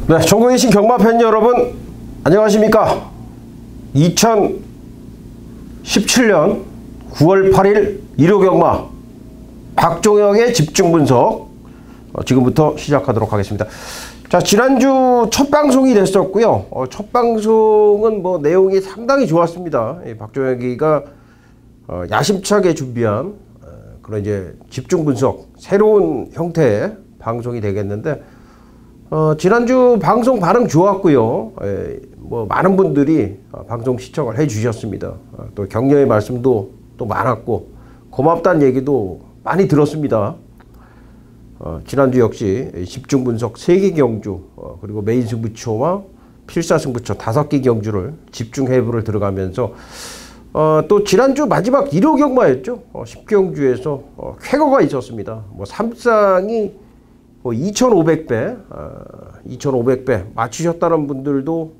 네, 전국에 계신 경마 팬 여러분 안녕하십니까. 2017년 9월 8일 일요경마 박종혁의 집중분석 지금부터 시작하도록 하겠습니다. 자, 지난주 첫 방송이 됐었고요. 첫 방송은 뭐 내용이 상당히 좋았습니다. 박종혁이가 야심차게 준비한 그런 이제 집중분석 새로운 형태의 방송이 되겠는데, 지난주 방송 반응 좋았고요. 뭐 많은 분들이 방송 시청을 해 주셨습니다. 또 격려의 말씀도 또 많았고 고맙다는 얘기도 많이 들었습니다. 지난주 역시 집중 분석 3개 경주 그리고 메인 승부처와 필사 승부처 5개 경주를 집중 해부를 들어가면서 또 지난주 마지막 일요 경마였죠. 10경주에서 쾌거가 있었습니다. 뭐 삼쌍이 2,500배, 2,500배 맞추셨다는 분들도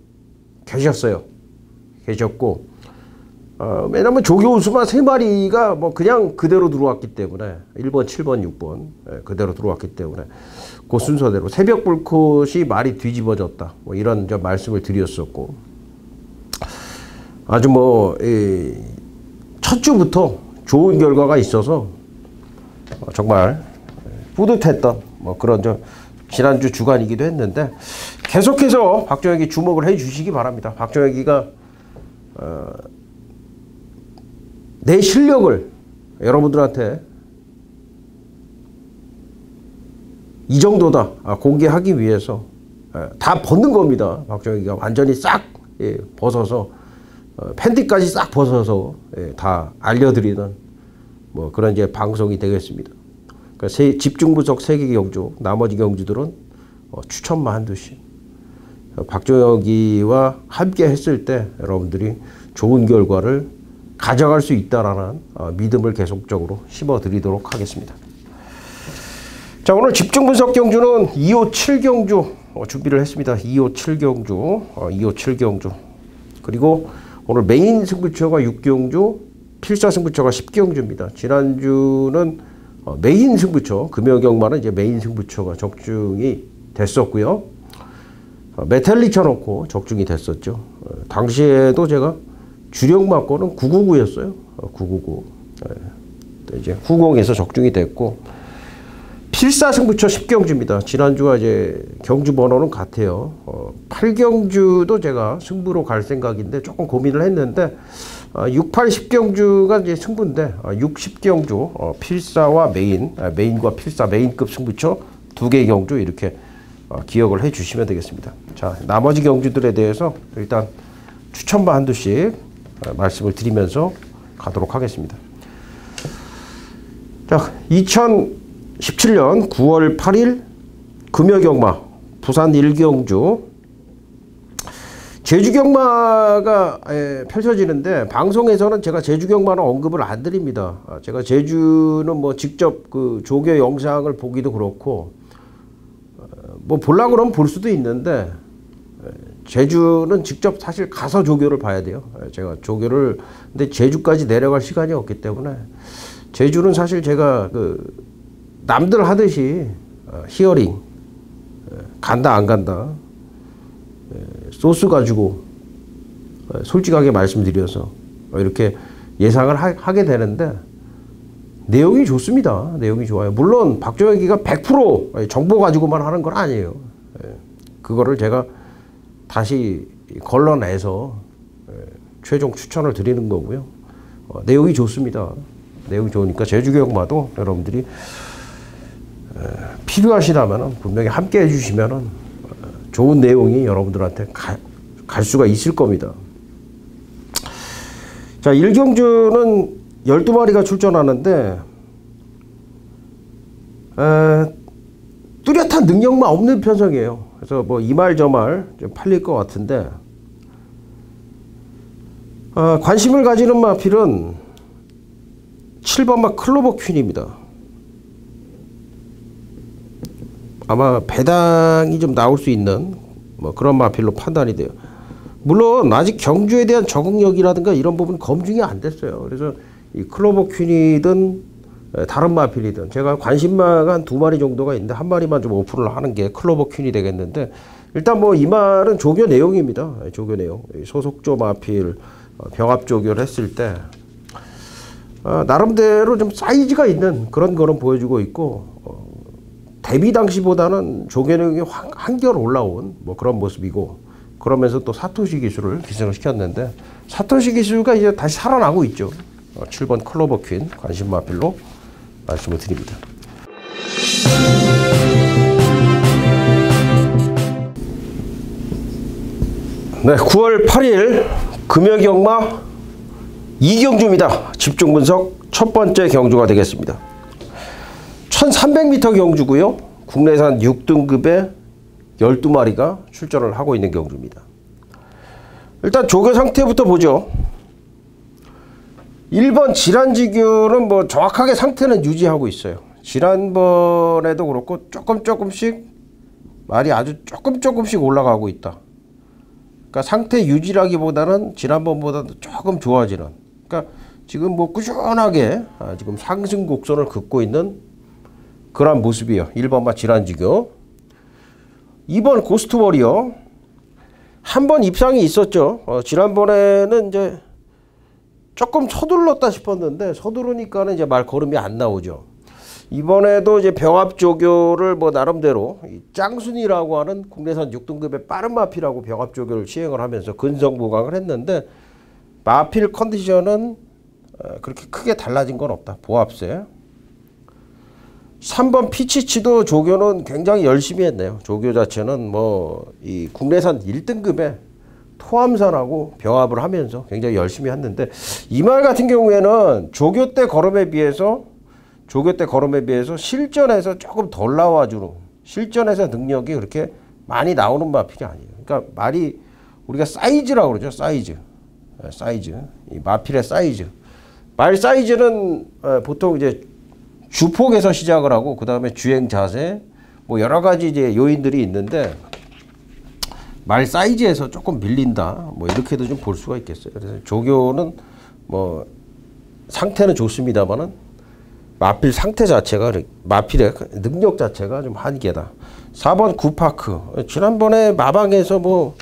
계셨고, 왜냐면 조교 우수마 3마리가 뭐 그냥 그대로 들어왔기 때문에 1번, 7번, 6번 그대로 들어왔기 때문에 그 순서대로 새벽 불꽃이 말이 뒤집어졌다. 뭐 이런 저 말씀을 드렸었고, 아주 뭐 첫 주부터 좋은 결과가 있어서 정말 뿌듯했던 뭐 그런 저 지난주 주간이기도 했는데, 계속해서 박종혁이 주목을 해 주시기 바랍니다. 박종혁이가 내 실력을 여러분들한테 이 정도다 공개하기 위해서 다 벗는 겁니다. 박종혁이가 완전히 싹 벗어서 팬티까지 싹 벗어서 다 알려드리는 뭐 그런 이제 방송이 되겠습니다. 그러니까 집중 분석 3개 경주, 나머지 경주들은 추천만 한두씩 박종혁이와 함께 했을 때 여러분들이 좋은 결과를 가져갈 수 있다라는 믿음을 계속적으로 심어드리도록 하겠습니다. 자, 오늘 집중 분석 경주는 2호 7경주 준비를 했습니다. 2호 7경주, 2호 7경주. 그리고 오늘 메인 승부처가 6경주, 필사 승부처가 10경주입니다. 지난주는 메인 승부처, 금요경마는 이제 메인 승부처가 적중이 됐었고요. 메텔리 쳐놓고 적중이 됐었죠. 당시에도 제가 주력 맞고는 999였어요. 999. 이제 후공에서 적중이 됐고, 필사 승부처 10경주입니다. 지난주와 이제 경주 번호는 같아요. 8경주도 제가 승부로 갈 생각인데 조금 고민을 했는데, 6, 8, 10경주가 이제 승부인데, 6, 10경주, 필사와 메인과 필사, 메인급 승부처 2개 경주 이렇게 기억을 해 주시면 되겠습니다. 자, 나머지 경주들에 대해서 일단 추천만 한두씩 말씀을 드리면서 가도록 하겠습니다. 자, 2017년 9월 8일 금요경마 부산 1경주 제주경마가 펼쳐지는데, 방송에서는 제가 제주경마는 언급을 안 드립니다. 제가 제주는 뭐 직접 그 조교 영상을 보기도 그렇고, 뭐 보려고 그러면 볼 수도 있는데, 제주는 직접 사실 가서 조교를 봐야 돼요. 제가 조교를, 근데 제주까지 내려갈 시간이 없기 때문에, 제주는 사실 제가 그 남들 하듯이 히어링 간다 안 간다 소스 가지고 솔직하게 말씀드려서 이렇게 예상을 하게 되는데, 내용이 좋습니다. 내용이 좋아요. 물론 박종혁이가 100% 정보 가지고만 하는 건 아니에요. 그거를 제가 다시 걸러내서 최종 추천을 드리는 거고요. 내용이 좋습니다. 내용이 좋으니까 제주경마도 여러분들이 필요하시다면 분명히 함께 해주시면 좋은 내용이 여러분들한테 갈 수가 있을 겁니다. 자, 1경주는 12마리가 출전하는데, 뚜렷한 능력만 없는 편성이에요. 그래서 뭐 이 말 저 말 좀 팔릴 것 같은데, 관심을 가지는 마필은 7번마 클로버 퀸입니다. 아마 배당이 좀 나올 수 있는 뭐 그런 마필로 판단이 돼요. 물론 아직 경주에 대한 적응력이라든가 이런 부분 검증이 안 됐어요. 그래서 이 클로버 퀸이든 다른 마필이든, 제가 관심마가 한 2마리 정도가 있는데 한 마리만 좀 오픈을 하는 게 클로버 퀸이 되겠는데, 일단 뭐 이 말은 조교 내용입니다. 조교 내용. 소속조 마필 병합 조교를 했을 때 나름대로 좀 사이즈가 있는 그런 거는 보여주고 있고 데뷔 당시보다는 조교 내용이 한결 올라온 뭐 그런 모습이고 그러면서 또 사토시 기술을 기생을 시켰는데 사토시 기술가 이제 다시 살아나고 있죠. 7번 클로버 퀸 관심 마필로 말씀을 드립니다. 네, 9월 8일 금요경마 2경주입니다. 집중 분석 첫 번째 경주가 되겠습니다. 1300m 경주고요. 국내산 6등급의 12마리가 출전을 하고 있는 경주입니다. 일단 조교 상태부터 보죠. 1번 지란지교는 뭐 정확하게 상태는 유지하고 있어요. 지난번에도 그렇고 조금씩 말이 아주 조금씩 올라가고 있다. 그러니까 상태 유지라기보다는 지난번보다도 조금 좋아지는. 그러니까 지금 뭐 꾸준하게 지금 상승 곡선을 긋고 있는 그런 모습이에요. 1번마 지란지교. 2번 고스트워리어. 한 번 입상이 있었죠. 지난번에는 이제 조금 서둘렀다 싶었는데 서두르니까는 이제 말 걸음이 안 나오죠. 이번에도 이제 병합 조교를 뭐 나름대로 짱순이라고 하는 국내산 6등급의 빠른 마필하고 병합 조교를 시행을 하면서 근성보강을 했는데 마필 컨디션은 그렇게 크게 달라진 건 없다. 보합세. 3번 피치치도 조교는 굉장히 열심히 했네요. 조교 자체는 뭐 이 국내산 1등급의 토암산하고 병합을 하면서 굉장히 열심히 했는데 이 말 같은 경우에는 조교 때 걸음에 비해서 실전에서 조금 덜 나와주는 실전에서 능력이 그렇게 많이 나오는 마필이 아니에요. 그러니까 말이 우리가 사이즈라고 그러죠. 사이즈. 이 마필의 사이즈. 말 사이즈는 보통 이제 주폭에서 시작을 하고 그 다음에 주행 자세 뭐 여러 가지 이제 요인들이 있는데 말 사이즈에서 조금 밀린다. 뭐 이렇게도 좀 볼 수가 있겠어요. 그래서 조교는 뭐 상태는 좋습니다만은 마필 상태 자체가 마필의 능력 자체가 좀 한계다. 4번 구파크. 지난번에 마방에서 뭐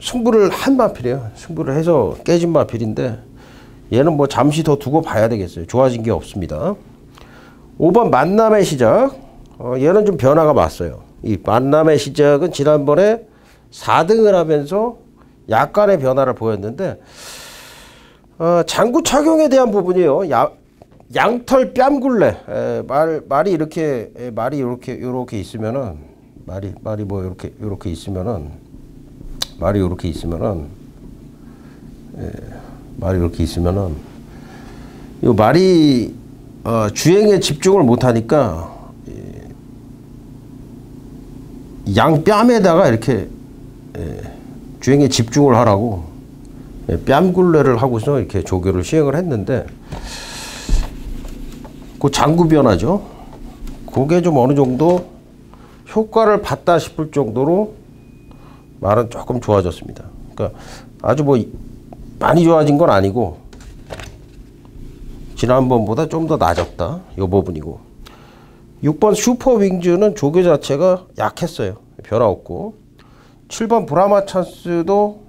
승부를 한 마필이에요. 승부를 해서 깨진 마필인데 얘는 뭐 잠시 더 두고 봐야 되겠어요. 좋아진 게 없습니다. 5번 만남의 시작. 얘는 좀 변화가 왔어요. 이 만남의 시작은 지난번에 4등을 하면서 약간의 변화를 보였는데 장구 착용에 대한 부분이에요. 양털 뺨굴레. 말이 이렇게 있으면은 말이 뭐 이렇게 있으면은 이 말이 주행에 집중을 못하니까 양 뺨에다가 이렇게 주행에 집중을 하라고 뺨굴레를 하고서 이렇게 조교를 시행을 했는데 그 장구 변화죠. 그게 좀 어느 정도 효과를 봤다 싶을 정도로 말은 조금 좋아졌습니다. 그러니까 아주 뭐 많이 좋아진 건 아니고 지난번보다 좀 더 나아졌다. 이 부분이고 6번 슈퍼윙즈는 조교 자체가 약했어요. 변화 없고 7번 브라마 찬스도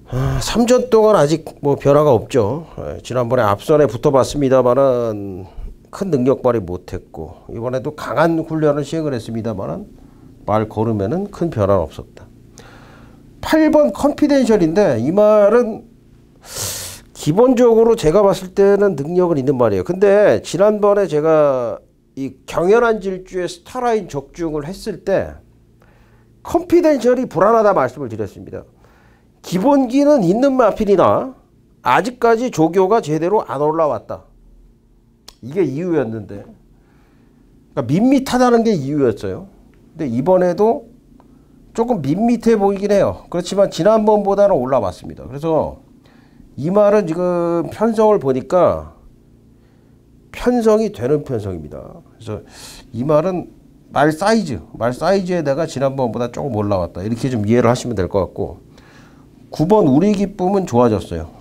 3전 동안 아직 뭐 변화가 없죠. 지난번에 앞선에 붙어봤습니다만은 큰 능력 발휘 못했고 이번에도 강한 훈련을 시행을 했습니다만은 말 걸음에는 큰 변화는 없었다. 8번 컨피덴셜인데 이 말은 기본적으로 제가 봤을 때는 능력은 있는 말이에요. 근데 지난번에 제가 이 경연한 질주의 스타라인 적중을 했을 때 컨피덴셜이 불안하다 말씀을 드렸습니다. 기본기는 있는 마필이나 아직까지 조교가 제대로 안 올라왔다. 이게 이유였는데 그러니까 밋밋하다는 게 이유였어요. 근데 이번에도 조금 밋밋해 보이긴 해요. 그렇지만 지난번보다는 올라왔습니다. 그래서 이 말은 지금 편성을 보니까 편성이 되는 편성입니다. 그래서 이 말은 말 사이즈에다가 지난번보다 조금 올라왔다. 이렇게 좀 이해를 하시면 될 것 같고 9번 우리 기쁨은 좋아졌어요.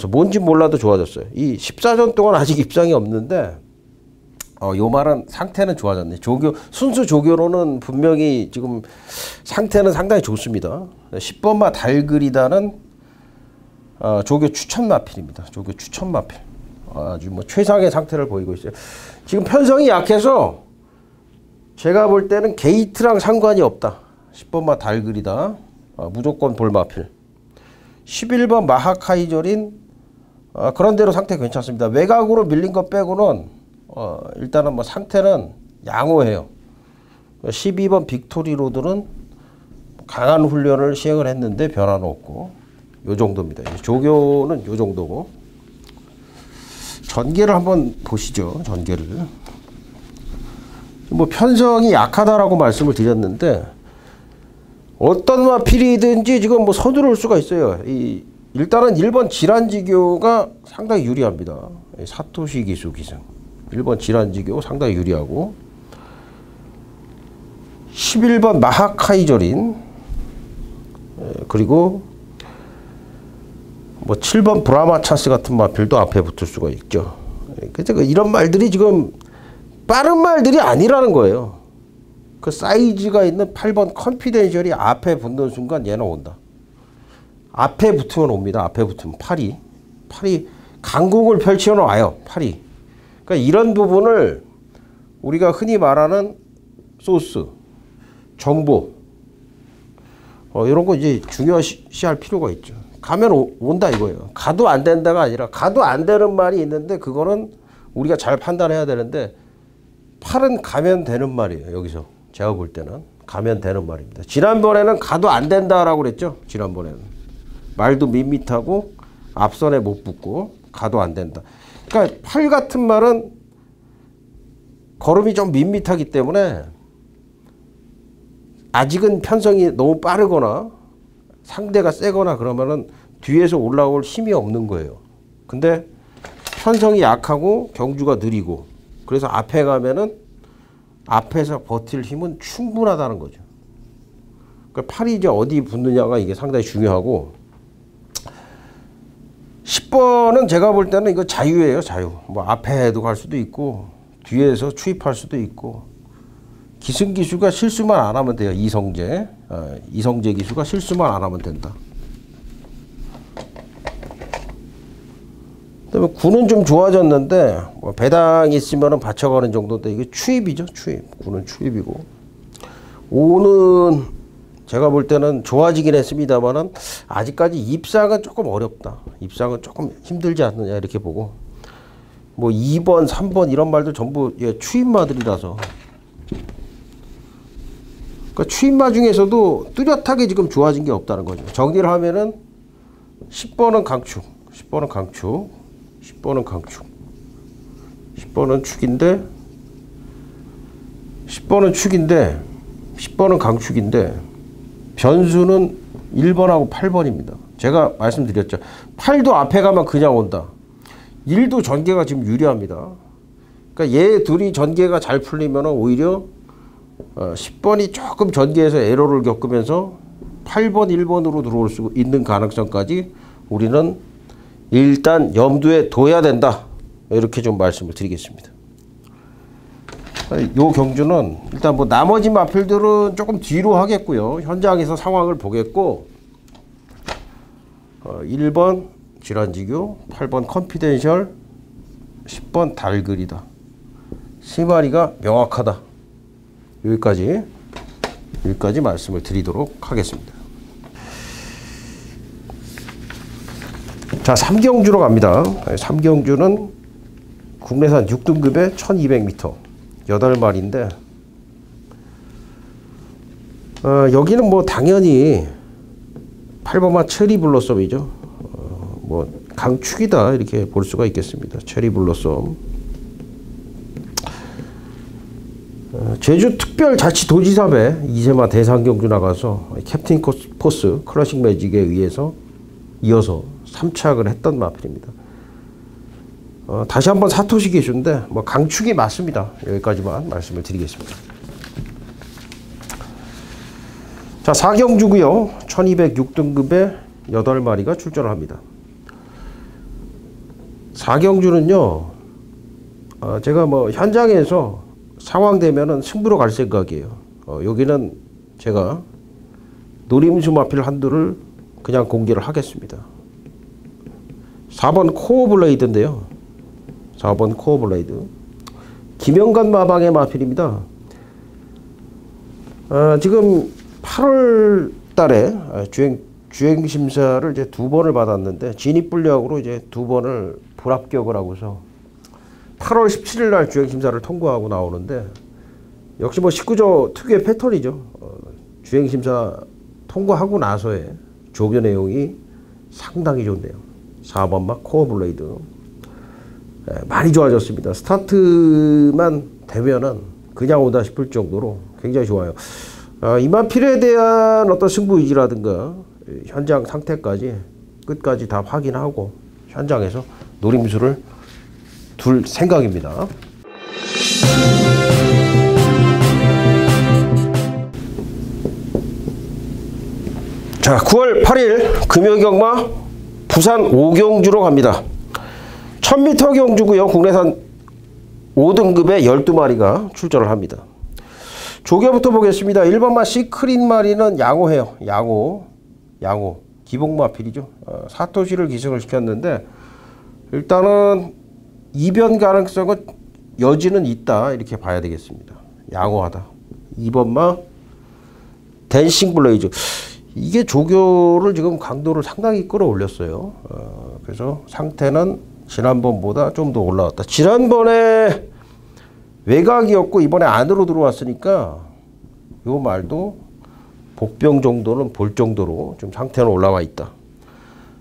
뭔지 몰라도 좋아졌어요. 이 14전 동안 아직 입상이 없는데 요 말은 상태는 좋아졌네. 순수 조교로는 분명히 지금 상태는 상당히 좋습니다. 10번마 달그리다는 조교 추천 마필입니다. 조교 추천 마필. 아주 뭐 최상의 상태를 보이고 있어요. 지금 편성이 약해서 제가 볼 때는 게이트랑 상관이 없다. 10번마 달그리다. 무조건 볼마필. 11번 마하카이저린 그런 대로 상태 괜찮습니다. 외곽으로 밀린 것 빼고는 일단은 뭐 상태는 양호해요. 12번 빅토리 로드는 강한 훈련을 시행을 했는데 변화는 없고 요 정도입니다. 조교는 요 정도고 전개를 한번 보시죠. 전개를 뭐 편성이 약하다라고 말씀을 드렸는데 어떤 마필이든지 지금 뭐 서두를 수가 있어요. 일단은 1번 질환지교가 상당히 유리합니다. 사토시 기수 기승 1번 질환지교 상당히 유리하고 11번 마하카이저린 그리고 뭐 7번 브라마차스 같은 마필도 앞에 붙을 수가 있죠. 그래서 이런 말들이 지금 빠른 말들이 아니라는 거예요. 그 사이즈가 있는 8번 컨피덴셜이 앞에 붙는 순간 얘는 온다. 앞에 붙으면 옵니다. 앞에 붙으면 팔이 강공을 펼치면 와요. 팔이. 그러니까 이런 부분을 우리가 흔히 말하는 소스, 정보 이런 거 이제 중요시할 필요가 있죠. 가면 온다 이거예요. 가도 안 된다가 아니라 가도 안 되는 말이 있는데 그거는 우리가 잘 판단해야 되는데 팔은 가면 되는 말이에요. 여기서 제가 볼 때는 가면 되는 말입니다. 지난번에는 가도 안 된다라고 그랬죠. 지난번에는 말도 밋밋하고 앞선에 못 붙고 가도 안 된다. 그러니까 팔 같은 말은 걸음이 좀 밋밋하기 때문에 아직은 편성이 너무 빠르거나 상대가 세거나 그러면은 뒤에서 올라올 힘이 없는 거예요. 근데 편성이 약하고 경주가 느리고 그래서 앞에 가면은 앞에서 버틸 힘은 충분하다는 거죠. 그러니까 팔이 이제 어디 붙느냐가 이게 상당히 중요하고 10번은 제가 볼 때는 이거 자유예요. 자유. 뭐 앞에도 갈 수도 있고 뒤에서 추입할 수도 있고 기승기수가 실수만 안 하면 돼요. 이성재 기수가 실수만 안 하면 된다. 그다음에 9는 좀 좋아졌는데 뭐 배당 있으면은 받쳐가는 정도인데 이게 추입이죠. 추입. 9는 추입이고 5는 제가 볼 때는 좋아지긴 했습니다만은 아직까지 입상은 조금 어렵다. 입상은 조금 힘들지 않느냐 이렇게 보고 뭐 2번, 3번 이런 말들 전부 추입마들이라서 그러니까 추입마 중에서도 뚜렷하게 지금 좋아진 게 없다는 거죠. 정리를 하면은 10번은 강축, 10번은 강축, 10번은 강축, 10번은 축인데 10번은 축인데 10번은 강축인데 변수는 1번하고 8번입니다. 제가 말씀드렸죠. 8도 앞에 가면 그냥 온다. 1도 전개가 지금 유리합니다. 그러니까 얘 둘이 전개가 잘 풀리면 오히려 10번이 조금 전개해서 에러를 겪으면서 8번, 1번으로 들어올 수 있는 가능성까지 우리는 일단 염두에 둬야 된다. 이렇게 좀 말씀을 드리겠습니다. 요 경주는 일단 뭐 나머지 마필들은 조금 뒤로 하겠고요. 현장에서 상황을 보겠고 1번 질환지교, 8번 컨피덴셜, 10번 달그리다. 시마리가 명확하다. 여기까지 말씀을 드리도록 하겠습니다. 자, 3경주로 갑니다. 3경주는 국내산 6등급에 1200m 8마리인데 여기는 뭐 당연히 8번마 체리 블러썸이죠. 뭐 강축이다 이렇게 볼 수가 있겠습니다. 체리 블러썸. 제주특별자치도지사배 이세마 대상경주 나가서 캡틴 포스 클래식 매직에 의해서 이어서 3착을 했던 마필입니다. 다시 한번 사토시 기수인데 뭐 강축이 맞습니다. 여기까지만 말씀을 드리겠습니다. 자, 4경주고요. 1206등급에 8마리가 출전을 합니다. 4경주는요. 제가 뭐 현장에서 상황 되면은 승부로 갈 생각이에요. 여기는 제가 노림수 마필 한두를 그냥 공개를 하겠습니다. 4번 코어 블레이드인데요. 4번 코어 블레이드. 김영관 마방의 마필입니다. 지금 8월 달에 주행 심사를 이제 2번을 받았는데 진입 불량으로 이제 2번을 불합격을 하고서 8월 17일 날 주행 심사를 통과하고 나오는데 역시 뭐 19조 특유의 패턴이죠. 주행 심사 통과하고 나서의 조교 내용이 상당히 좋네요. 4번 막 코어 블레이드 많이 좋아졌습니다. 스타트만 되면은 그냥 오다 싶을 정도로 굉장히 좋아요. 이마필에 대한 어떤 승부 의지라든가 현장 상태까지 끝까지 다 확인하고 현장에서 노림수를 둘 생각입니다. 자, 9월 8일 금요경마 부산 오경주로 갑니다. 1000m 경주고요. 국내산 5등급의 12마리가 출전을 합니다. 조교부터 보겠습니다. 1번마 시크릿 마리는 양호해요. 양호. 기복마필이죠. 사토시를 기승을 시켰는데 일단은 이변 가능성은 여지는 있다 이렇게 봐야 되겠습니다. 양호하다. 2번마 댄싱 블레이즈. 이게 조교를 지금 강도를 상당히 끌어올렸어요. 그래서 상태는 지난번보다 좀 더 올라왔다. 지난번에 외곽이었고 이번에 안으로 들어왔으니까 요 말도 복병 정도는 볼 정도로 좀 상태는 올라와 있다.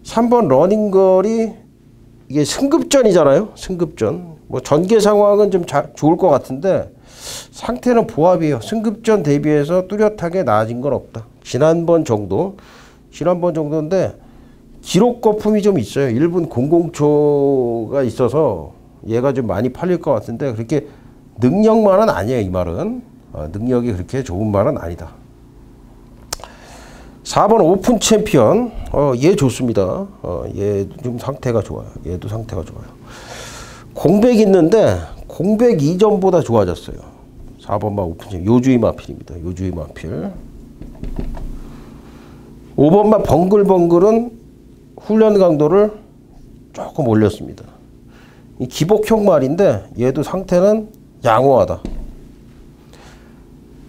3번 러닝거리 이게 승급전이잖아요. 승급전. 뭐 전개 상황은 좀 좋을 것 같은데 상태는 보합이에요. 승급전 대비해서 뚜렷하게 나아진 건 없다. 지난번 정도인데 기록 거품이 좀 있어요. 1분 00초가 있어서 얘가 좀 많이 팔릴 것 같은데 그렇게 능력만은 아니에요. 이 말은 능력이 그렇게 좋은 말은 아니다. 4번 오픈 챔피언 얘 좋습니다. 얘 좀 상태가 좋아요. 얘도 상태가 좋아요. 공백 있는데 공백 이전보다 좋아졌어요. 4번만 오픈 챔피언 요주의 마필입니다. 요주의 마필. 5번만 벙글벙글은 훈련 강도를 조금 올렸습니다. 이 기복형 말인데 얘도 상태는 양호하다.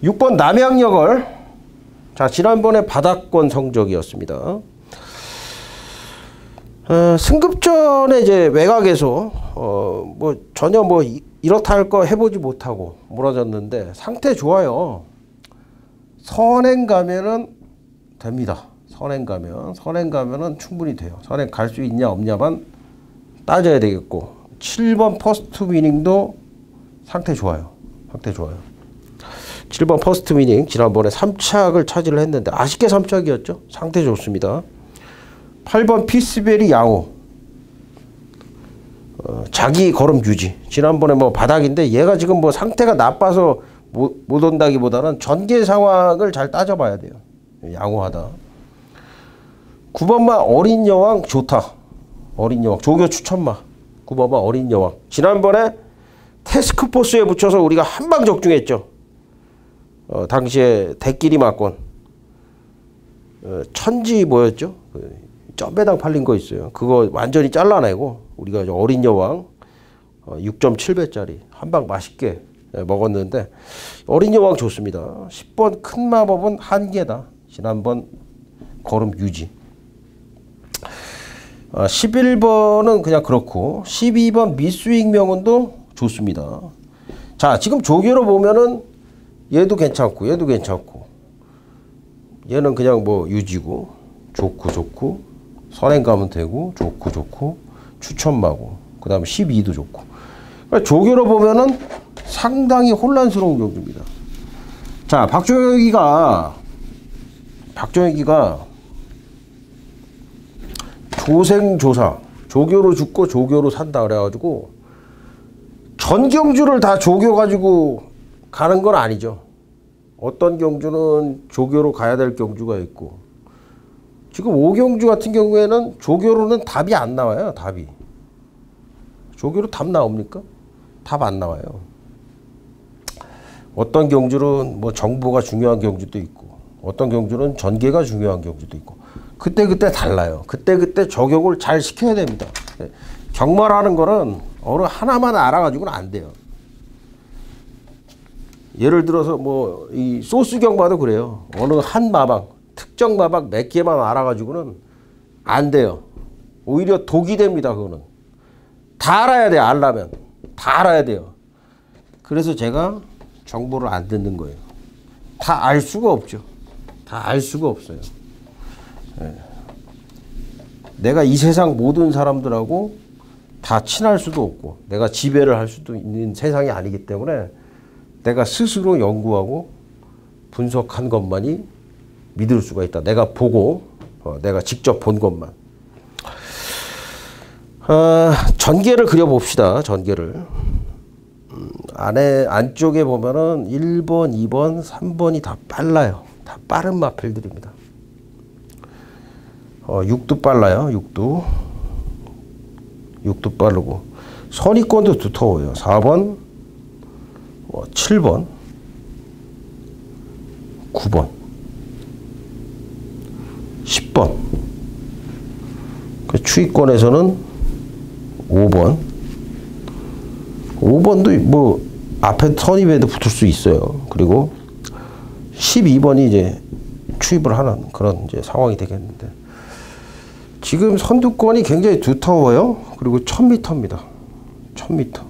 6번 남양역을 자 지난번에 바닥권 성적이었습니다. 승급전에 이제 외곽에서 뭐 전혀 뭐 이렇다 할 거 해보지 못하고 무너졌는데 상태 좋아요. 선행 가면은 됩니다. 선행 가면은 충분히 돼요. 선행 갈 수 있냐 없냐만 따져야 되겠고 7번 퍼스트 위닝도 상태 좋아요. 7번 퍼스트 위닝 지난번에 3착을 차지를 했는데 아쉽게 3착이었죠. 상태 좋습니다. 8번 피스벨이 양호. 자기 걸음 유지. 지난번에 뭐 바닥인데 얘가 지금 뭐 상태가 나빠서 못 온다기보다는 전개 상황을 잘 따져봐야 돼요. 양호하다. 9번마 어린 여왕 좋다. 어린 여왕 조교 추천마. 9번마 어린 여왕. 지난번에 태스크포스에 붙여서 우리가 한방 적중했죠. 당시에 대끼리 맞건 천지 뭐였죠? 점배당 팔린 거 있어요. 그거 완전히 잘라내고 우리가 어린 여왕 6.7배짜리 한방 맛있게 먹었는데 어린 여왕 좋습니다. 10번 큰 마법은 한계다. 지난번 걸음 유지. 11번은 그냥 그렇고 12번 미스윙 명운도 좋습니다. 자 지금 조교로 보면은 얘도 괜찮고 얘는 그냥 뭐 유지고 좋고 선행 가면 되고 좋고 추천마고 그 다음에 12도 좋고 그러니까 조교로 보면은 상당히 혼란스러운 경주입니다. 자 박종혁이가 조생조사 조교로 죽고 조교로 산다 그래가지고 전 경주를 다 조교 가지고 가는 건 아니죠. 어떤 경주는 조교로 가야 될 경주가 있고 지금 5경주 같은 경우에는 조교로는 답이 안 나와요. 조교로 답 나옵니까? 답 안 나와요. 어떤 경주는 뭐 정보가 중요한 경주도 있고 어떤 경주는 전개가 중요한 경주도 있고 그때그때 달라요. 그때그때 적용을 잘 시켜야 됩니다. 경마라는 거는 어느 하나만 알아가지고는 안 돼요. 예를 들어서 뭐 이 소스 경마도 그래요. 어느 한 마방, 특정 마방 몇 개만 알아가지고는 안 돼요. 오히려 독이 됩니다. 그거는 다 알아야 돼요. 알려면 다 알아야 돼요. 그래서 제가 정보를 안 듣는 거예요. 다 알 수가 없죠. 다 알 수가 없어요. 내가 이 세상 모든 사람들하고 다 친할 수도 없고 내가 지배를 할 수도 있는 세상이 아니기 때문에 내가 스스로 연구하고 분석한 것만이 믿을 수가 있다. 내가 보고 내가 직접 본 것만. 전개를 그려봅시다. 전개를. 안쪽에 보면은 1번, 2번, 3번이 다 빨라요. 다 빠른 마필들입니다. 6도 빨라요. 6도 빠르고 선입권도 두터워요. 4번, 7번, 9번, 10번. 그 추위권에서는 5번도 뭐 앞에 선입에도 붙을 수 있어요. 그리고 12번이 이제 추입을 하는 그런 이제 상황이 되겠는데 지금 선두권이 굉장히 두터워요. 그리고 1000m입니다. 1000m.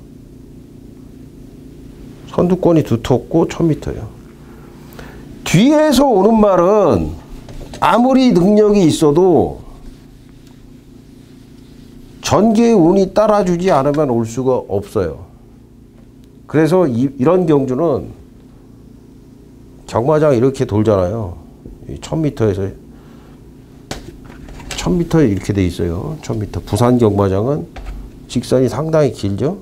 선두권이 두텁고 1000m예요. 뒤에서 오는 말은 아무리 능력이 있어도 전개의 운이 따라주지 않으면 올 수가 없어요. 그래서 이런 경주는 경마장 이렇게 돌잖아요. 1000m에서 1000m에 이렇게 돼 있어요. 1000m. 부산 경마장은 직선이 상당히 길죠.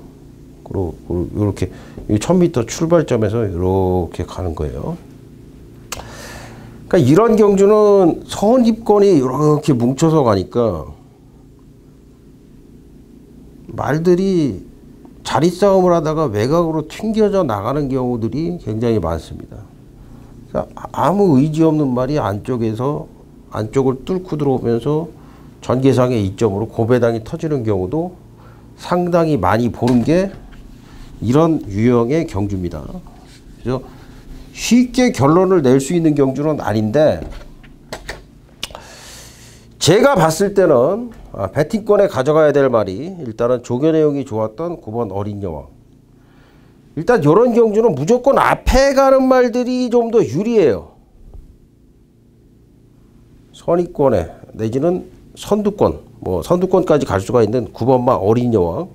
그리고 이렇게 1000m 출발점에서 이렇게 가는 거예요. 그러니까 이런 경주는 선입권이 이렇게 뭉쳐서 가니까 말들이 자리 싸움을 하다가 외곽으로 튕겨져 나가는 경우들이 굉장히 많습니다. 아무 의지 없는 말이 안쪽을 뚫고 들어오면서 전개상의 이점으로 고배당이 터지는 경우도 상당히 많이 보는 게 이런 유형의 경주입니다. 그래서 쉽게 결론을 낼 수 있는 경주는 아닌데 제가 봤을 때는 배팅권에 가져가야 될 말이 일단은 조교 내용이 좋았던 9번 어린 여왕. 일단 이런 경주는 무조건 앞에 가는 말들이 좀 더 유리해요. 선입권에 내지는 선두권, 뭐 선두권까지 갈 수가 있는 9번마 어린 여왕.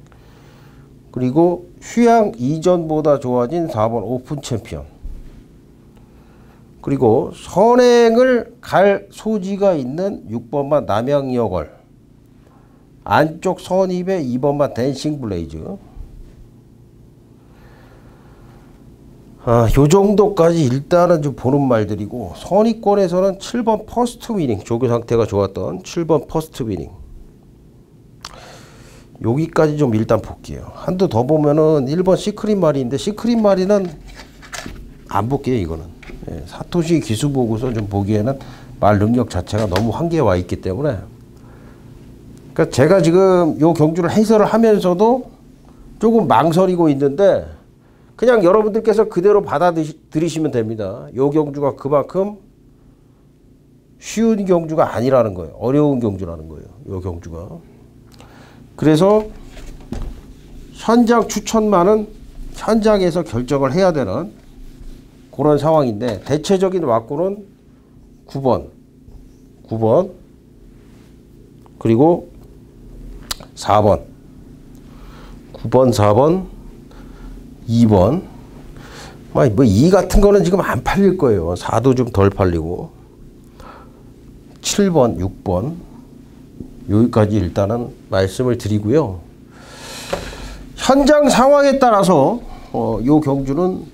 그리고 휴양 이전보다 좋아진 4번 오픈 챔피언. 그리고 선행을 갈 소지가 있는 6번마 남양여걸. 안쪽 선입에 2번마 댄싱 블레이즈. 요 정도까지 일단은 좀 보는 말들이고 선입권에서는 7번 퍼스트 위닝. 조교 상태가 좋았던 7번 퍼스트 위닝. 여기까지 좀 일단 볼게요. 한두 더 보면은 1번 시크릿 마리인데 시크릿 마리는 안 볼게요. 이거는 사토시 기수 보고서 좀 보기에는 말 능력 자체가 너무 한계에 와 있기 때문에 그러니까 제가 지금 요 경주를 해설을 하면서도 조금 망설이고 있는데 그냥 여러분들께서 그대로 받아들이시면 됩니다. 요 경주가 그만큼 쉬운 경주가 아니라는 거예요. 어려운 경주라는 거예요. 요 경주가. 그래서 현장 추천만은 현장에서 결정을 해야 되는 그런 상황인데 대체적인 왁구는 9번 그리고 4번 9번 4번 2번 뭐 2 같은 거는 지금 안 팔릴 거예요. 4도 좀 덜 팔리고 7번 6번 여기까지 일단은 말씀을 드리고요. 현장 상황에 따라서 요 경주는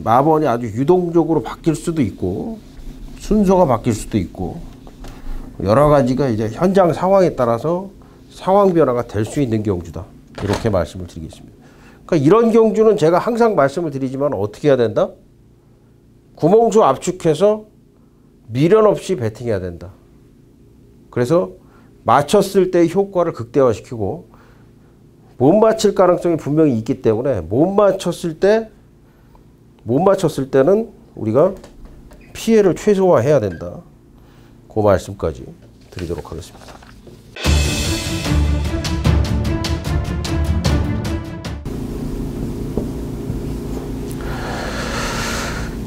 마번이 아주 유동적으로 바뀔 수도 있고 순서가 바뀔 수도 있고 여러 가지가 이제 현장 상황에 따라서 상황 변화가 될 수 있는 경주다. 이렇게 말씀을 드리겠습니다. 그러니까 이런 경주는 제가 항상 말씀을 드리지만 어떻게 해야 된다? 구멍수 압축해서 미련 없이 배팅해야 된다. 그래서 맞췄을 때의 효과를 극대화시키고 못 맞힐 가능성이 분명히 있기 때문에 못 맞췄을 때는 우리가 피해를 최소화해야 된다. 그 말씀까지 드리도록 하겠습니다.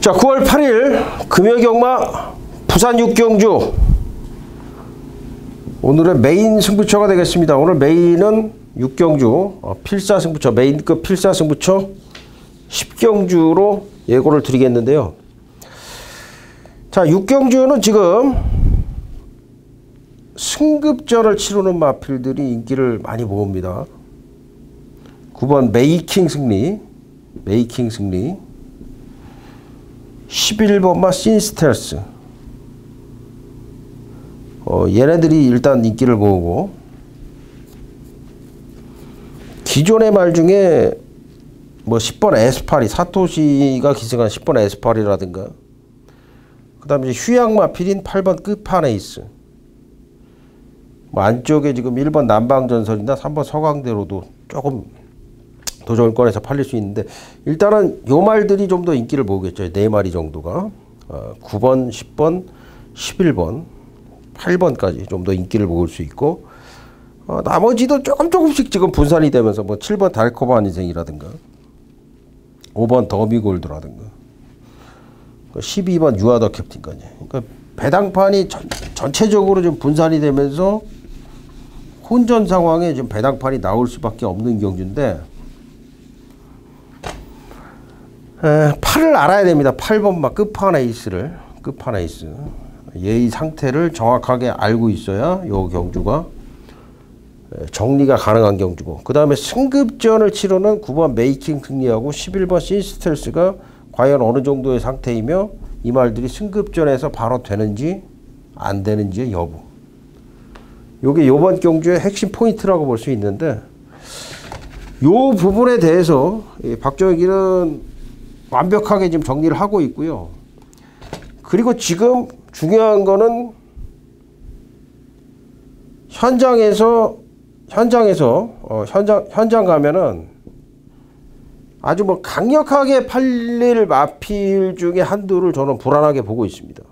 자, 9월 8일 금요경마 부산 6경주 오늘의 메인 승부처가 되겠습니다. 오늘 메인은 6경주 필사승부처, 메인급 필사승부처 10경주로 예고를 드리겠는데요. 자, 6경주는 지금 승급전을 치르는 마필들이 인기를 많이 모읍니다. 9번 메이킹 승리, 11번마 신스텔스. 얘네들이 일단 인기를 모으고, 기존의 말 중에 뭐 10번 에스파리, 사토시가 기승한 10번 에스파리라든가, 그 다음에 휴양 마필인 8번 끝판에이스, 뭐 안쪽에 지금 1번 남방전설이나 3번 서강대로도 조금 도전권에서 팔릴 수 있는데, 일단은 요 말들이 좀 더 인기를 모으겠죠. 4마리 정도가 9번, 10번, 11번, 8번까지 좀 더 인기를 모을 수 있고, 나머지도 조금씩 지금 분산이 되면서 뭐 7번 달코바 인생이라든가 5번 더미골드라든가 12번 유아더 캡틴까지, 그러니까 배당판이 전체적으로 좀 분산이 되면서 혼전 상황에 지금 배당판이 나올 수밖에 없는 경주인데, 8을 알아야 됩니다. 8번마 끝판에이스. 얘의 상태를 정확하게 알고 있어야 이 경주가 정리가 가능한 경주고, 그 다음에 승급전을 치르는 9번 메이킹 승리하고 11번 신스텔스가 과연 어느 정도의 상태이며 이 말들이 승급전에서 바로 되는지 안 되는지의 여부, 요게 요번 경주의 핵심 포인트라고 볼 수 있는데, 요 부분에 대해서 박정희는 완벽하게 지금 정리를 하고 있고요. 그리고 지금 중요한 거는 현장 가면은 아주 뭐 강력하게 팔릴 마필 중에 한두를 저는 불안하게 보고 있습니다.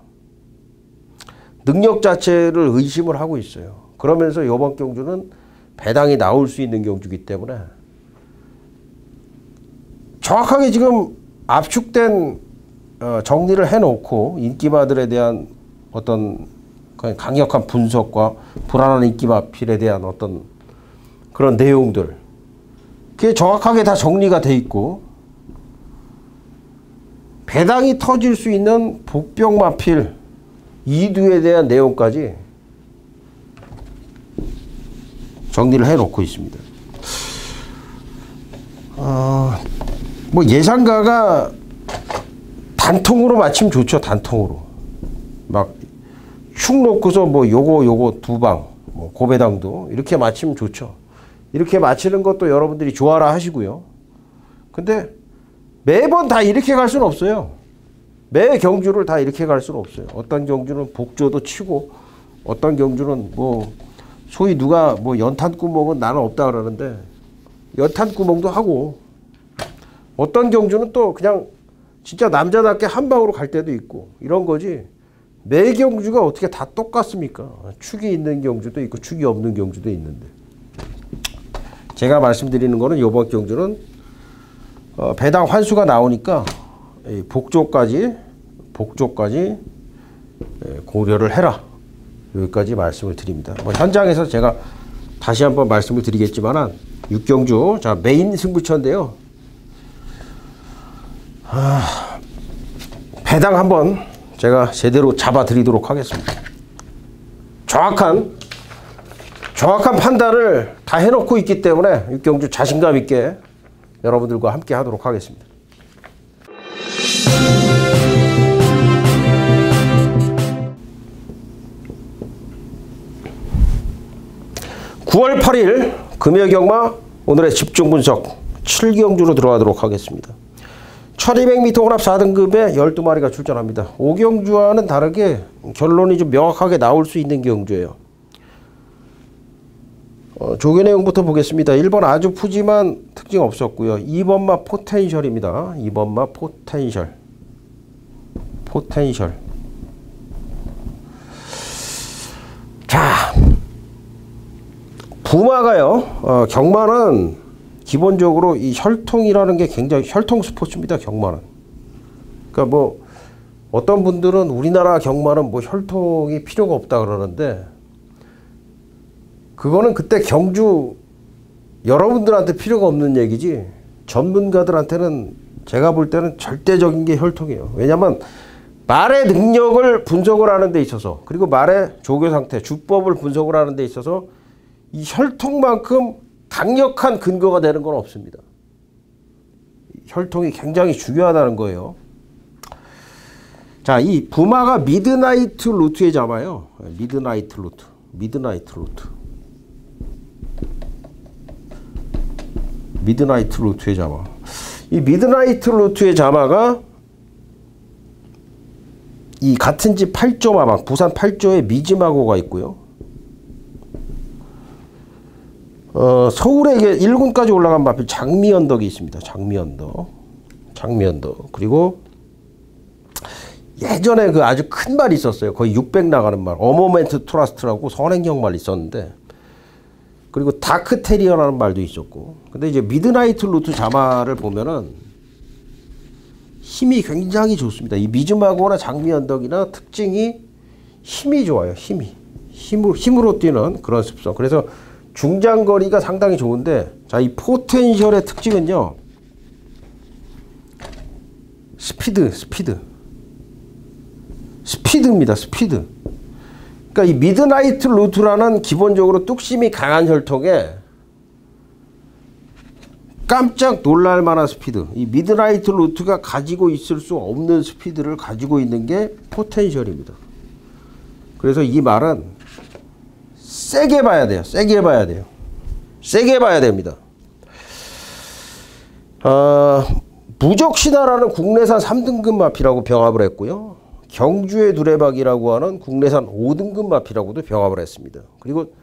능력 자체를 의심을 하고 있어요. 그러면서 이번 경주는 배당이 나올 수 있는 경주이기 때문에 정확하게 지금 압축된 정리를 해놓고 인기마들에 대한 어떤 강력한 분석과 불안한 인기마필에 대한 어떤 그런 내용들, 그게 정확하게 다 정리가 돼 있고, 배당이 터질 수 있는 복병마필 2두에 대한 내용까지 정리를 해놓고 있습니다. 뭐 예상가가 단통으로 맞추면 좋죠. 단통으로 막 축 놓고서 뭐 요거 두 방, 뭐 고배당도 이렇게 맞추면 좋죠. 이렇게 맞히는 것도 여러분들이 좋아라 하시고요. 근데 매번 다 이렇게 갈 수는 없어요. 매 경주를 다 이렇게 갈 수는 없어요. 어떤 경주는 복조도 치고, 어떤 경주는 뭐 소위 누가 뭐 연탄구멍은 나는 없다 그러는데 연탄구멍도 하고, 어떤 경주는 또 그냥 진짜 남자답게 한 방으로 갈 때도 있고, 이런 거지. 매 경주가 어떻게 다 똑같습니까? 축이 있는 경주도 있고 축이 없는 경주도 있는데, 제가 말씀드리는 거는 이번 경주는 배당 환수가 나오니까 복조까지 고려를 해라, 여기까지 말씀을 드립니다. 뭐 현장에서 제가 다시 한번 말씀을 드리겠지만, 6경주 자 메인 승부처인데요. 배당 한번 제가 제대로 잡아 드리도록 하겠습니다. 정확한 판단을 다 해놓고 있기 때문에 6경주 자신감 있게 여러분들과 함께 하도록 하겠습니다. (9월 8일) 금요경마 오늘의 집중 분석 7경주로 들어가도록 하겠습니다. 1200m 혼합 4등급에 12마리가 출전합니다. 5경주와는 다르게 결론이 좀 명확하게 나올 수 있는 경주예요. 조교 내용부터 보겠습니다. 1번 아주 푸짐한 특징 없었고요. 2번 마 포텐셜입니다. 2번 마 포텐셜. 자, 부마가요. 경마는 기본적으로 이 혈통이라는 게 굉장히 혈통 스포츠입니다. 경마는. 그러니까 뭐 어떤 분들은 우리나라 경마는 뭐 혈통이 필요가 없다 그러는데, 그거는 그때 경주 여러분들한테 필요가 없는 얘기지, 전문가들한테는 제가 볼 때는 절대적인 게 혈통이에요. 왜냐하면 말의 능력을 분석을 하는 데 있어서, 그리고 말의 조교 상태, 주법을 분석을 하는 데 있어서 이 혈통만큼 강력한 근거가 되는 건 없습니다. 혈통이 굉장히 중요하다는 거예요. 자, 이 부마가 미드나이트 루트에 잡아요. 미드나이트 루트에 잡아. 이 미드나이트 루트의 자마가 이 같은 집 8조 마방, 부산 8조에 미지마고가 있고요. 서울에 1군까지 올라간 마필 장미언덕이 있습니다. 장미언덕. 그리고 예전에 그 아주 큰 말이 있었어요. 거의 600 나가는 말. 어모멘트 트러스트라고 선행형 말 있었는데, 그리고 다크 테리어라는 말도 있었고. 근데 이제 미드나이트 루트 자마를 보면은 힘이 굉장히 좋습니다. 이 미즈마고나 장미언덕이나 특징이 힘이 좋아요. 힘으로 뛰는 그런 습성. 그래서 중장거리가 상당히 좋은데, 자, 이 포텐셜의 특징은요, 스피드입니다. 그러니까 이 미드나이트 루트라는 기본적으로 뚝심이 강한 혈통에 깜짝 놀랄 만한 스피드, 이 미드나이트 루트가 가지고 있을 수 없는 스피드를 가지고 있는 게 포텐셜입니다. 그래서 이 말은 세게 봐야 됩니다. 무적신화라는 국내산 3등급 마피라고 병합을 했고요. 경주의 두레박이라고 하는 국내산 5등급 마피라고도 병합을 했습니다. 그리고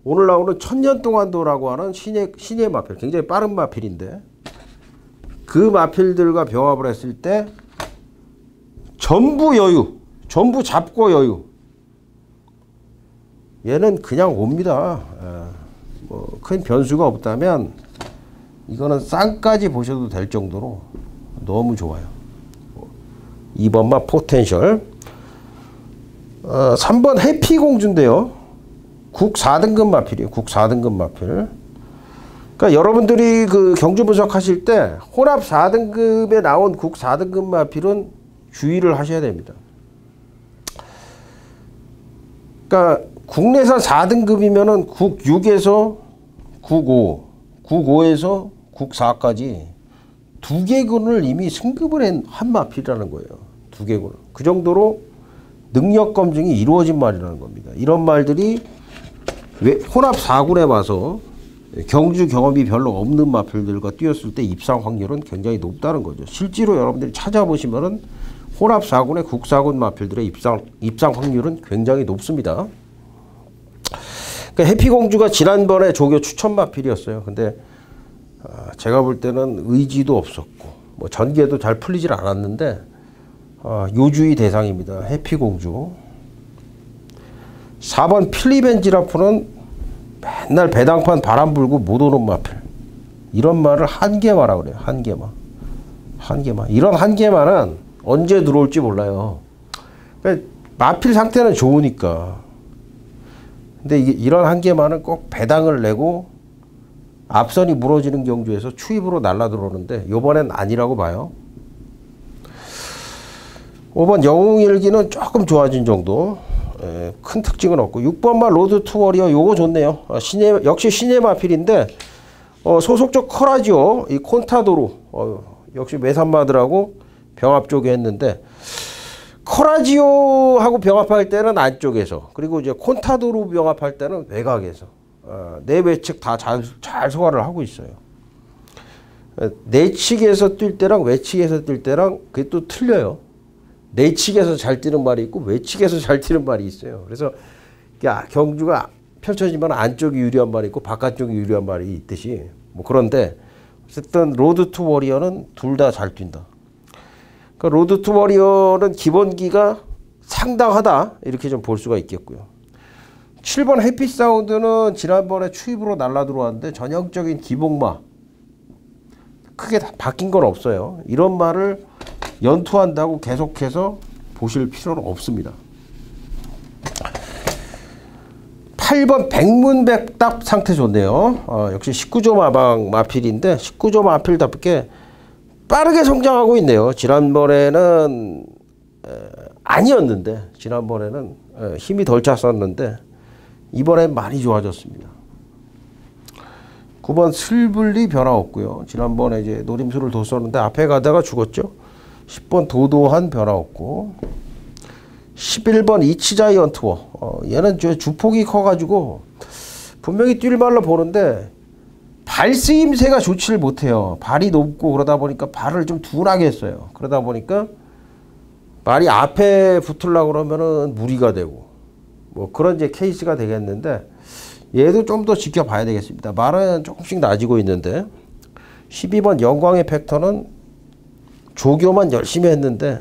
오늘 나오는 천년동안도라고 하는 신예 마필, 굉장히 빠른 마필인데, 그 마필들과 병합을 했을 때 전부 잡고 여유. 얘는 그냥 옵니다. 뭐 큰 변수가 없다면 이거는 쌍까지 보셔도 될 정도로 너무 좋아요. 2번 마 포텐셜. 3번 해피공주인데요. 국 4등급 마필이에요. 국 4등급 마필. 그러니까 여러분들이 그 경주 분석하실 때 혼합 4등급에 나온 국 4등급 마필은 주의를 하셔야 됩니다. 그러니까 국내산 4등급이면은 국 6에서 국 5, 국 5에서 국 4까지 두 개군을 이미 승급을 한 마필이라는 거예요. 두 개군. 그 정도로 능력 검증이 이루어진 말이라는 겁니다. 이런 말들이 혼합 4군에 와서 경주 경험이 별로 없는 마필들과 뛰었을 때 입상 확률은 굉장히 높다는 거죠. 실제로 여러분들이 찾아보시면은 혼합 4군의 국 4군 마필들의 입상 확률은 굉장히 높습니다. 그러니까 해피공주가 지난번에 조교 추천 마필이었어요. 근데 제가 볼 때는 의지도 없었고 뭐 전개도 잘 풀리질 않았는데 요주의 대상입니다. 해피공주. 4번 필리벤지라프는 맨날 배당판 바람 불고 못 오는 마필. 이런 말을 한계마라고 그래요. 한계마. 이런 한계마는 언제 들어올지 몰라요. 그러니까 마필 상태는 좋으니까. 근데 이런 한계마는 꼭 배당을 내고 앞선이 무너지는 경주에서 추입으로 날라 들어오는데 요번엔 아니라고 봐요. 5번 영웅일기는 조금 좋아진 정도. 큰 특징은 없고 6번마 로드 투 워리어 요거 좋네요. 역시 신예 마필인데 소속적 커라지오 이 콘타도로 역시 외산마들하고 병합 쪽에 했는데, 커라지오하고 병합할 때는 안쪽에서, 그리고 이제 콘타도로 병합할 때는 외곽에서 내 외측 다 잘 소화를 하고 있어요. 내측에서 뛸 때랑 외측에서 뛸 때랑 그게 또 틀려요. 내측에서 잘 뛰는 말이 있고 외측에서 잘 뛰는 말이 있어요. 그래서 경주가 펼쳐지면 안쪽이 유리한 말이 있고 바깥쪽이 유리한 말이 있듯이 뭐 그런데 어쨌든 로드 투 워리어는 둘 다 잘 뛴다. 그러니까 로드 투 워리어는 기본기가 상당하다 이렇게 좀 볼 수가 있겠고요. 7번 해피 사운드는 지난번에 추입으로 날라 들어왔는데 전형적인 기복마 크게 바뀐 건 없어요. 이런 말을 연투한다고 계속해서 보실 필요는 없습니다. 8번 백문백답 상태 좋네요. 역시 19조 마방 마필인데 19조 마필답게 빠르게 성장하고 있네요. 지난번에는 아니었는데 지난번에는 힘이 덜 찼었는데 이번엔 많이 좋아졌습니다. 9번 슬블리 변화 없고요. 지난번에 이제 노림수를 뒀었는데 앞에 가다가 죽었죠. 10번 도도한 변화 없고 11번 이치자이언트워 얘는 주폭이 커가지고 분명히 뛸 말로 보는데 발 쓰임새가 좋지를 못해요. 발이 높고 그러다 보니까 발을 좀 둔하게 했어요. 그러다 보니까 말이 앞에 붙으려고 그러면은 무리가 되고 뭐 그런 이제 케이스가 되겠는데 얘도 좀 더 지켜봐야 되겠습니다. 말은 조금씩 나아지고 있는데 12번 영광의 팩터는 조교만 열심히 했는데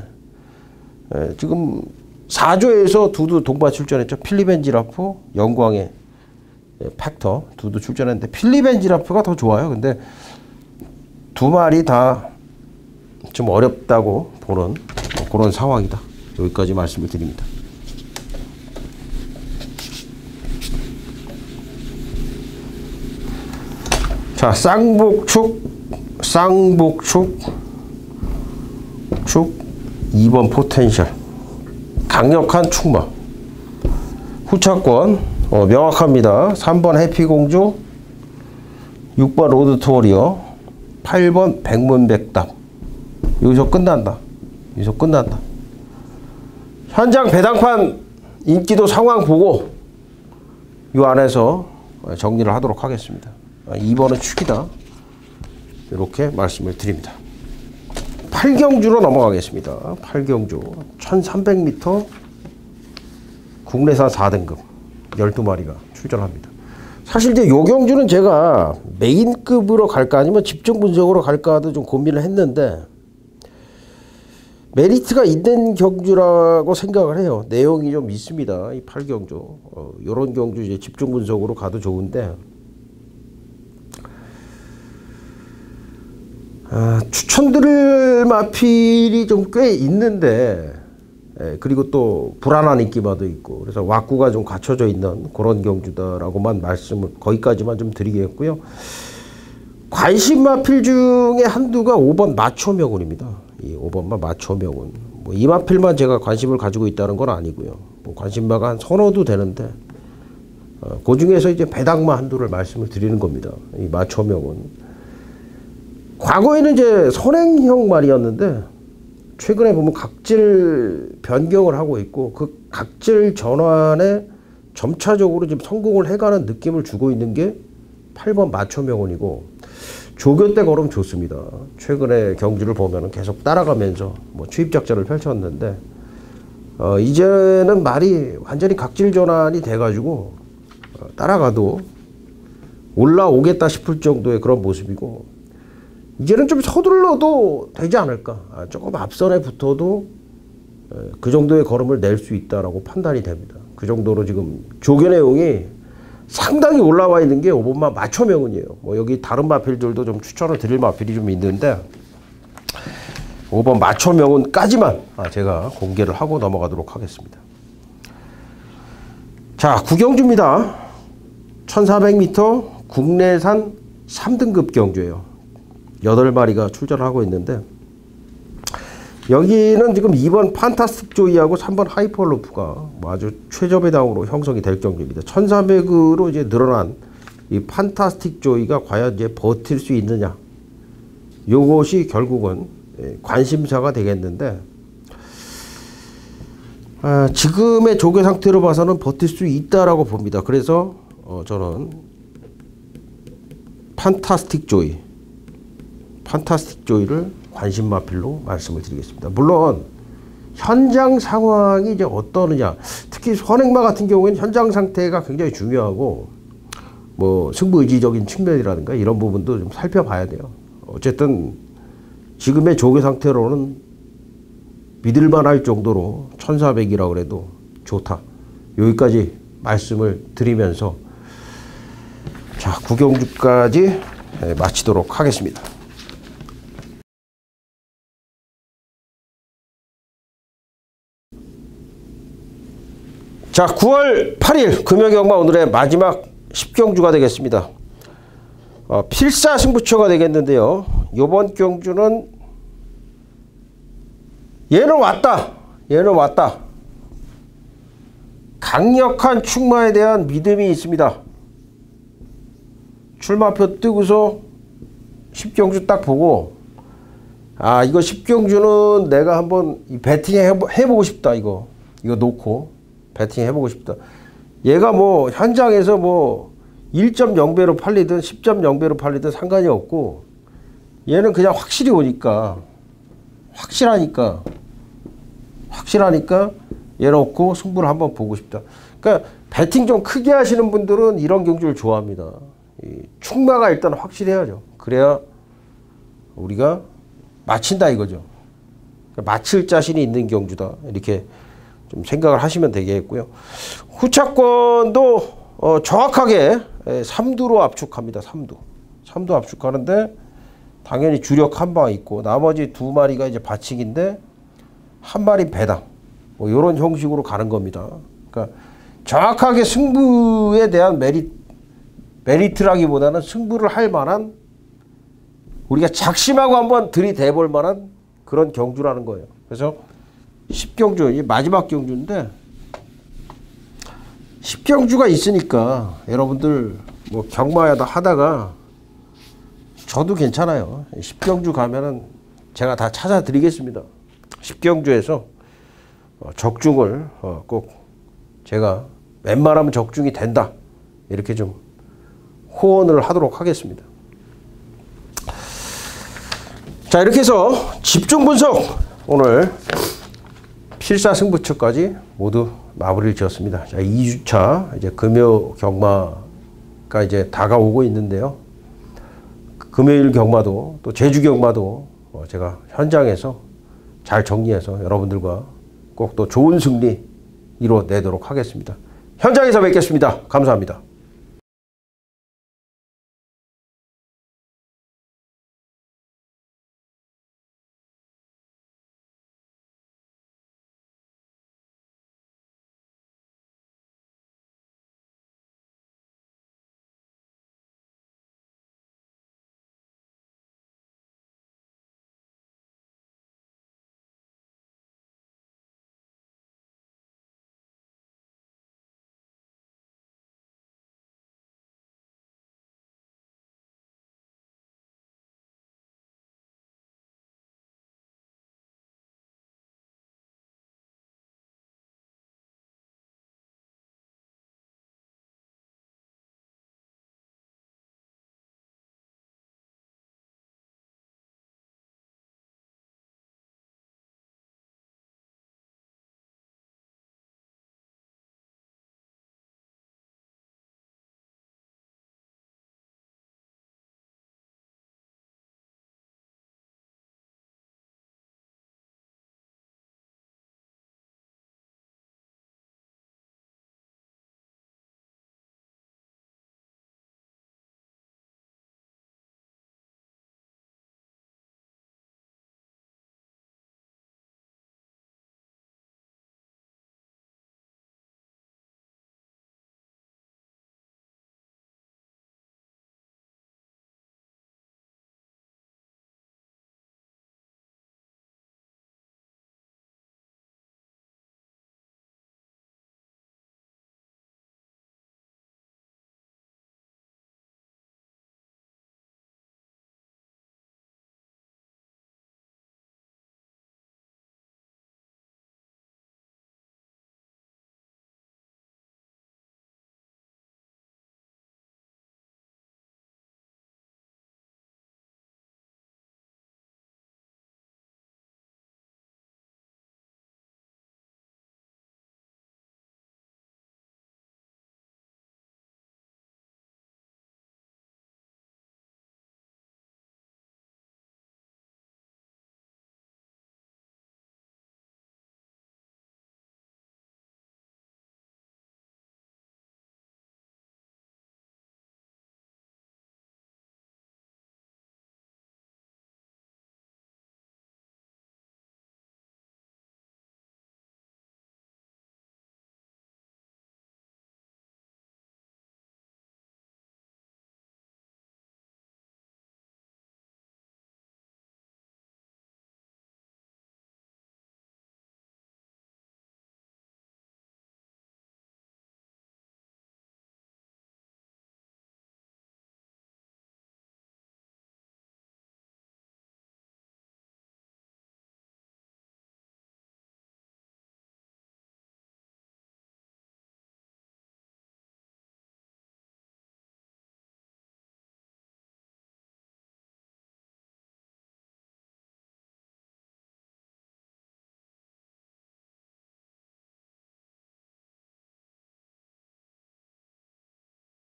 지금 4조에서 두두 동반 출전했죠. 필리벤지라프, 영광의 팩터 두두 출전했는데 필리벤지라프가 더 좋아요. 근데 두 마리 다 좀 어렵다고 보는 그런 상황이다. 여기까지 말씀을 드립니다. 자, 쌍복축 2번 포텐셜 강력한 축마 후차권 명확합니다. 3번 해피공주 6번 로드 투 워리어 8번 백문백답 여기서 끝난다. 현장 배당판 인기도 상황 보고 이 안에서 정리를 하도록 하겠습니다. 2번은 축이다. 이렇게 말씀을 드립니다. 8경주로 넘어가겠습니다. 8경주 1300m 국내산 4등급 12마리가 출전합니다. 사실 이제 요 경주는 제가 메인급으로 갈까 아니면 집중 분석으로 갈까도 좀 고민을 했는데 메리트가 있는 경주라고 생각을 해요. 내용이 좀 있습니다. 이 8경주 요런 경주 이제 집중 분석으로 가도 좋은데 추천드릴 마필이 좀 꽤 있는데 그리고 또 불안한 인기마도 있고 그래서 왁구가 좀 갖춰져 있는 그런 경주다라고만 말씀을 거기까지만 좀 드리겠고요. 관심 마필 중에 한두가 5번 마초명운입니다. 이 5번마 마초명운 뭐 이 마필만 제가 관심을 가지고 있다는 건 아니고요. 뭐 관심마가 한 서너도 되는데 그 중에서 이제 배당마 한두를 말씀을 드리는 겁니다. 이 마초명운 과거에는 이제 선행형 말이었는데 최근에 보면 각질 변경을 하고 있고 그 각질 전환에 점차적으로 지금 성공을 해가는 느낌을 주고 있는 게 8번 마초명운이고 조교 때 걸으면 좋습니다. 최근에 경주를 보면 계속 따라가면서 뭐 추입작전을 펼쳤는데 이제는 말이 완전히 각질 전환이 돼가지고 따라가도 올라오겠다 싶을 정도의 그런 모습이고 이제는 좀 서둘러도 되지 않을까. 조금 앞선에 붙어도 그 정도의 걸음을 낼 수 있다라고 판단이 됩니다. 그 정도로 지금 조교 내용이 상당히 올라와 있는 게 5번마 마초명운이에요. 뭐 여기 다른 마필들도 좀 추천을 드릴 마필이 좀 있는데 5번 마초명운까지만 제가 공개를 하고 넘어가도록 하겠습니다. 자, 구경주입니다. 1400m 국내산 3등급 경주예요. 8마리가 출전하고 있는데 여기는 지금 2번 판타스틱 조이하고 3번 하이퍼루프가 아주 최저배당으로 형성이 될 경주입니다. 1300으로 이제 늘어난 이 판타스틱 조이가 과연 이제 버틸 수 있느냐. 요것이 결국은 관심사가 되겠는데 지금의 조교 상태로 봐서는 버틸 수 있다라고 봅니다. 그래서 저는 판타스틱 조이 판타스틱 조이를 관심마필로 말씀을 드리겠습니다. 물론 현장 상황이 이제 어떠느냐, 특히 선행마 같은 경우에는 현장 상태가 굉장히 중요하고 뭐 승부의지적인 측면이라든가 이런 부분도 좀 살펴봐야 돼요. 어쨌든 지금의 조개 상태로는 믿을만할 정도로 1400이라고 그래도 좋다. 여기까지 말씀을 드리면서 자, 구경주까지 마치도록 하겠습니다. 자, 9월 8일 금요경마 오늘의 마지막 10경주가 되겠습니다. 필사승부처가 되겠는데요. 이번 경주는 얘는 왔다. 강력한 축마에 대한 믿음이 있습니다. 출마표 뜨고서 10경주 딱 보고 아, 이거 10경주는 내가 한번 배팅 해보고 싶다. 이거 놓고 배팅 해보고 싶다. 얘가 뭐 현장에서 뭐 1.0배로 팔리든 10.0배로 팔리든 상관이 없고 얘는 그냥 확실히 오니까 확실하니까 얘 놓고 승부를 한번 보고 싶다. 그러니까 배팅 좀 크게 하시는 분들은 이런 경주를 좋아합니다. 이 축마가 일단 확실해야죠. 그래야 우리가 맞힌다 이거죠. 그러니까 맞힐 자신이 있는 경주다. 이렇게 좀 생각을 하시면 되겠고요. 후차권도 정확하게 3두로 압축합니다. 3두 압축하는데 당연히 주력 한 방 있고 나머지 두 마리가 이제 받치기인데 한 마리 배당 뭐 이런 형식으로 가는 겁니다. 그러니까 정확하게 승부에 대한 메리트라기보다는 승부를 할 만한 우리가 작심하고 한번 들이대볼 만한 그런 경주라는 거예요. 그래서 10경주 마지막 경주인데 10경주가 있으니까 여러분들 뭐 경마야다 하다가 저도 괜찮아요. 10경주 가면은 제가 다 찾아 드리겠습니다. 10경주에서 적중을 꼭 제가 웬만하면 적중이 된다 이렇게 좀 호언을 하도록 하겠습니다. 자, 이렇게 해서 집중 분석 오늘 필사승부처까지 모두 마무리를 지었습니다. 자, 2주차 이제 금요 경마가 이제 다가오고 있는데요. 금요일 경마도 또 제주 경마도 제가 현장에서 잘 정리해서 여러분들과 꼭 또 좋은 승리 이뤄내도록 하겠습니다. 현장에서 뵙겠습니다. 감사합니다.